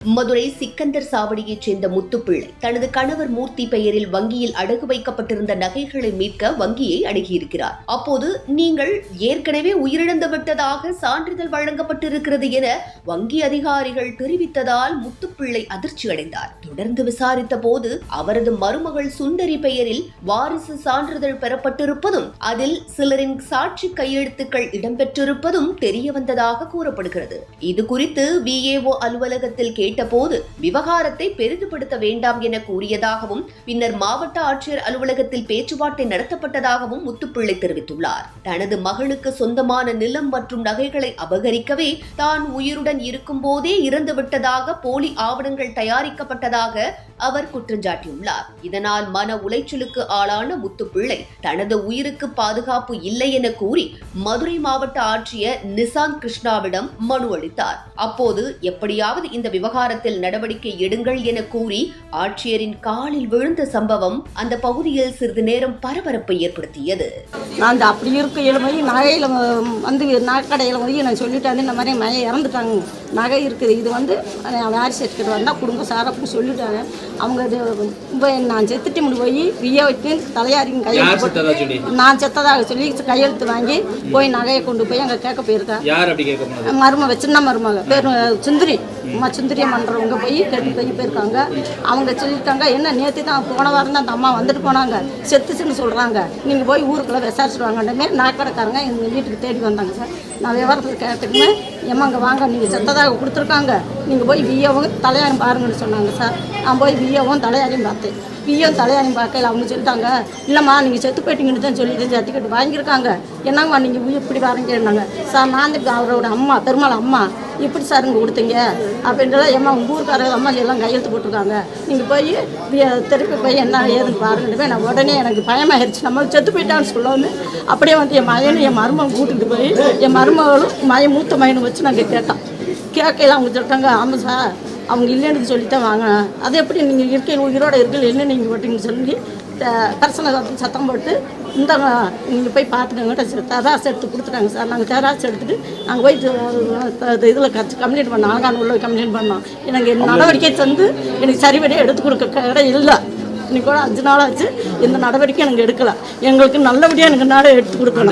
மதுரை சிக்கந்தர் சாவடியைச் சேர்ந்த முத்துப்பிள்ளை தனது கணவர் மூர்த்தி பெயரில் வங்கியில் அடகு வைக்கப்பட்டிருந்த நகைகளை மீட்க வங்கியை அணுகியிருக்கிறார். அப்போது நீங்கள் ஏற்கனவே உயிரிழந்து விட்டதாக சான்றிதழ் வழங்கப்பட்டிருக்கிறது என வங்கி அதிகாரிகள் தெரிவித்ததால் முத்துப்பிள்ளை அதிர்ச்சி அடைந்தார். தொடர்ந்து விசாரித்த போது அவரது மருமகள் சுந்தரி பெயரில் வாரிசு சான்றிதழ் பெறப்பட்டிருப்பதும் அதில் சிலரின் சாட்சி கையெழுத்துக்கள் இடம்பெற்றிருப்பதும் தெரியவந்ததாக கூறப்படுகிறது. இதுகுறித்து VAO அலுவலகத்தில் கேட்டபோது விவகாரத்தை பெரிதுபடுத்த வேண்டாம் என கூறியதாகவும் பின்னர் மாவட்ட ஆட்சியர் அலுவலகத்தில் பேச்சுவார்த்தை நடத்தப்பட்டதாகவும் முத்துப்பிள்ளை தெரிவித்துள்ளார். தனது மகளுக்கு சொந்தமான நிலம் மற்றும் நகைகளை அபகரிக்கவே தான் உயிருடன் இருக்கும் போதே இறந்துவிட்டதாக போலி ஆவணங்கள் தயாரிக்கப்பட்டதாக அவர் குற்றஞ்சாட்டியுள்ளார். இதனால் மன உளைச்சலுக்கு ஆளான முத்துப்பிள்ளை தனது உயிருக்கு பாதுகாப்பு இல்லை என கூறி மதுரை மாவட்ட ஆட்சியர் நிசாந்த் கிருஷ்ணாவிடம் மனு அளித்தார். அப்போது எப்படியாவது இந்த விவகாரத்தில் நடவடிக்கை எடுங்கள் என கூறி ஆட்சியரின் காலில் விழுந்த சம்பவம் அந்த பகுதியில் சிறிது நேரம் பரபரப்பை ஏற்படுத்தியது. நான் அப்படி இருக்கையில போய் நகையில் வந்து நகைக்கடையில் போய் நான் சொல்லிட்டேன், இந்த மாதிரி நகை இறந்துட்டாங்க, நகை இருக்குது, இது வந்து வாரிசு எடுத்துக்கிட்டு வந்தால் குடும்ப சாரப்புன்னு சொல்லிட்டாங்க. அவங்க நான் செத்துட்டு முடி போய் விஐக்கு தலையாரிங்க கையெழுத்து நான் செத்ததாக சொல்லி கையெழுத்து வாங்கி போய் நகையை கொண்டு போய் அங்கே கேட்க போயிருக்கேன். மருமக சின்ன மருமக பேர் சுந்தரி சுந்தரிய மன்றவங்க போய் கேட்டு போயிருக்காங்க. அவங்க சொல்லியிருக்காங்க, என்ன நேற்று தான் போன வாரம் தான் அந்த அம்மா வந்துட்டு போனாங்க, செத்துச்சுன்னு சொல்கிறாங்க, நீங்கள் போய் ஊருக்குள்ளே விசாரிச்சுடுவாங்கன்னே நாக்கடைக்காரங்க எங்கள் வீட்டுக்கு தேடி வந்தாங்க சார். நான் விவரத்தில் கேட்டுக்குமே ஏம்மா அங்கே வாங்க, நீங்கள் செத்ததாக கொடுத்துருக்காங்க, நீங்கள் போய் விஏவும் தலையாரியும் பாருங்கன்னு சொன்னாங்க சார். நான் போய் விஏவும் தலையாரியும் பார்த்தேன். விஏவும் தலையாரியும் பார்க்கல. அவங்க சொல்லிட்டாங்க, இல்லைம்மா நீங்கள் செத்து போயிட்டீங்கன்னு தான் சொல்லிட்டு சர்டிஃபிகேட் வாங்கியிருக்காங்க, என்னங்கம்மா நீங்கள் இப்படி வரீங்கன்னாங்க. சார் நான் அவரோட அம்மா பெருமாள் அம்மா இப்படி சார் இங்கே கொடுத்தீங்க அப்படின்றத ஏம்மா உங்கள் ஊருக்காரங்க அம்மா எல்லாம் கையெழுத்து போட்டிருக்காங்க, நீங்கள் போய் திருப்பி போய் என்ன ஏதுன்னு பாருங்கன்னு நான் உடனே எனக்கு பயமாயிருச்சு. நம்ம செத்து போயிட்டான்னு சொல்லணும்னு அப்படியே வந்து என் மகனும் என் மருமகன் கூட்டிகிட்டு போய் என் மருமகளும் மூத்த மகனும் வச்சு நாங்கள் கேட்கல. அவங்க சொல்லிட்டாங்க, ஆமாம் சார் அவங்க இல்லைன்னு சொல்லித்தான் வாங்க, அது எப்படி நீங்கள் இருக்கையில் உயிரோட இருக்கையில் என்ன நீங்கள் போட்டிங்கன்னு சொல்லி கரசனை சத்தம் போட்டு இந்த நீங்கள் போய் பார்த்துக்கோங்க தராசு எடுத்து கொடுத்துட்டாங்க சார். நாங்கள் தராசு எடுத்துகிட்டு நாங்கள் போய் இதில் கம்ப்ளைண்ட் பண்ணோம், ஆகான் உள்ள கம்ப்ளைண்ட் பண்ணோம். எனக்கு நடவடிக்கை வந்து எனக்கு சரிவரையாக எடுத்து கொடுக்க இடம் இல்லை. இன்னைக்கு கூட 5 நாள் ஆச்சு, இந்த நடவடிக்கை எனக்கு எடுக்கலை. எங்களுக்கு நல்லபடியாக எனக்கு நாளை எடுத்து கொடுக்கணும்.